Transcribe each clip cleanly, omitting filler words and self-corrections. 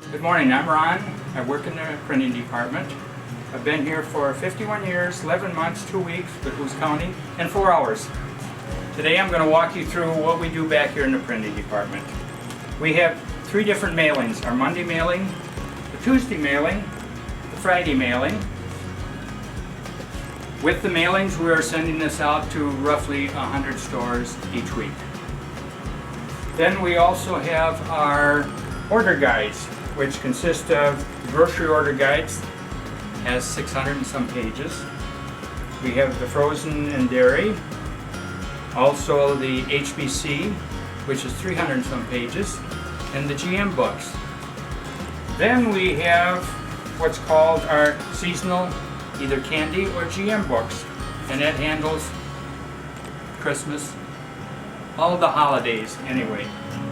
Good morning, I'm Ron. I work in the printing department. I've been here for 51 years, 11 months, 2 weeks, but who's counting, and 4 hours. Today I'm going to walk you through what we do back here in the printing department. We have 3 different mailings: our Monday mailing, the Tuesday mailing, the Friday mailing. With the mailings, we are sending this out to roughly 100 stores each week. Then we also have our order guides, which consist of grocery order guides, has 600 and some pages. We have the frozen and dairy, also the HBC, which is 300 and some pages, and the GM books. Then we have what's called our seasonal, either candy or GM books, and that handles Christmas, all of the holidays anyway.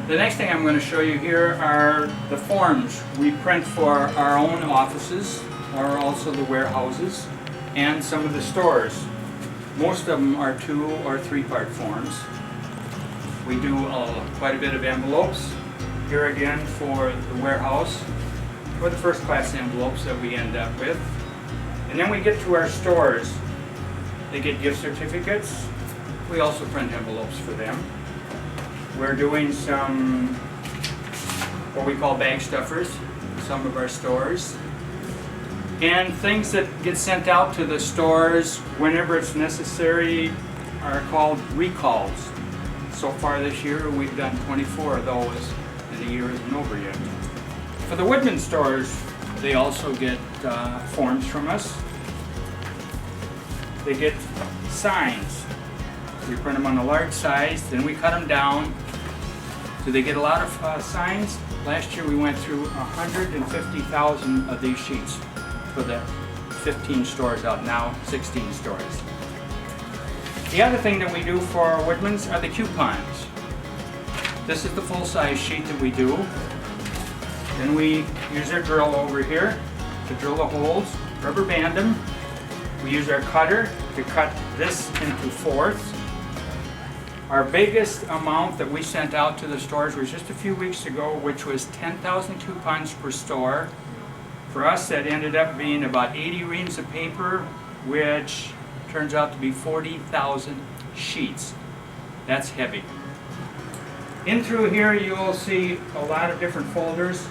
The next thing I'm going to show you here are the forms we print for our own offices, or also the warehouses, and some of the stores. Most of them are 2 or 3-part forms. We do quite a bit of envelopes. Here again for the warehouse, for the first class envelopes that we end up with. And then we get to our stores. They get gift certificates. We also print envelopes for them. We're doing some what we call bag stuffers for some of our stores. And things that get sent out to the stores whenever it's necessary are called recalls. So far this year we've done 24 of those, and the year isn't over yet. For the Woodman stores, they also get forms from us. They get signs. We print them on a large size, then we cut them down. Do they get a lot of signs? Last year we went through 150,000 of these sheets for the 15 stores out, now 16 stores. The other thing that we do for our Woodmans are the coupons. This is the full-size sheet that we do. Then we use our drill over here to drill the holes, rubber band them. We use our cutter to cut this into fourths. Our biggest amount that we sent out to the stores was just a few weeks ago, which was 10,000 coupons per store. For us, that ended up being about 80 reams of paper, which turns out to be 40,000 sheets. That's heavy. In through here, you'll see a lot of different folders.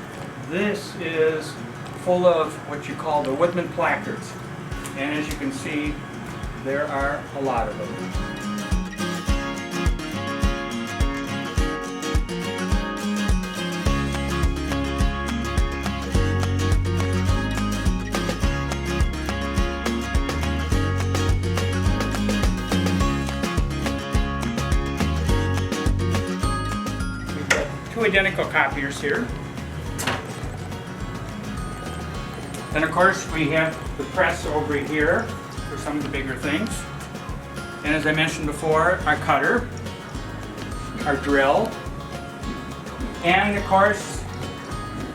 This is full of what you call the Woodman placards. And as you can see, there are a lot of them. We've got 2 identical copiers here. Then of course we have the press over here for some of the bigger things. And as I mentioned before, our cutter, our drill, and of course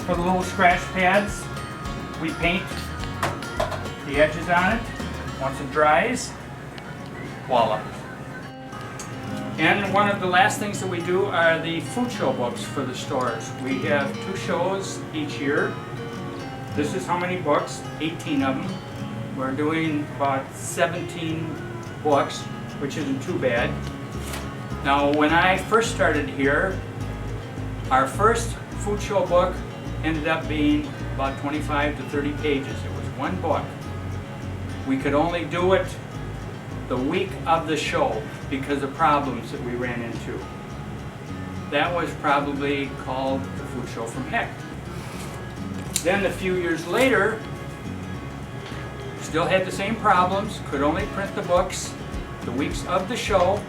for the little scratch pads, we paint the edges on it. Once it dries, voila. And one of the last things that we do are the food show books for the stores. We have 2 shows each year. This is how many books, 18 of them. We're doing about 17 books, which isn't too bad. Now, when I first started here, our first food show book ended up being about 25 to 30 pages. It was 1 book. We could only do it the week of the show because of problems that we ran into. That was probably called the food show from heck. Then a few years later, still had the same problems, could only print the books the weeks of the show.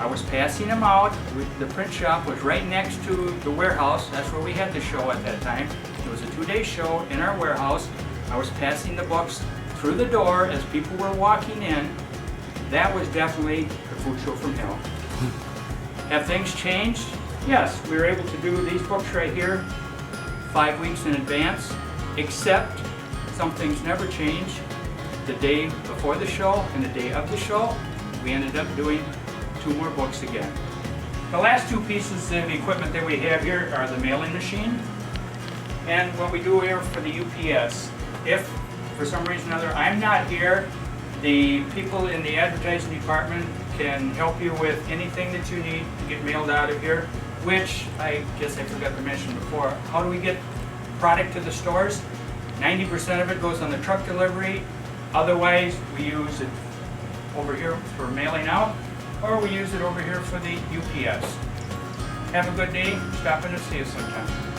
I was passing them out. The print shop was right next to the warehouse. That's where we had the show at that time. It was a 2-day show in our warehouse. I was passing the books through the door as people were walking in. That was definitely the food show from hell. Have things changed? Yes, we were able to do these books right here 5 weeks in advance, except some things never change. The day before the show and the day of the show, we ended up doing 2 more books again. The last 2 pieces of equipment that we have here are the mailing machine and what we do here for the UPS. If for some reason or other I'm not here, the people in the advertising department can help you with anything that you need to get mailed out of here, which I guess I forgot to mention before. How do we get product to the stores? 90% of it goes on the truck delivery. Otherwise, we use it over here for mailing out, or we use it over here for the UPS. Have a good day. Stop in and see us sometime.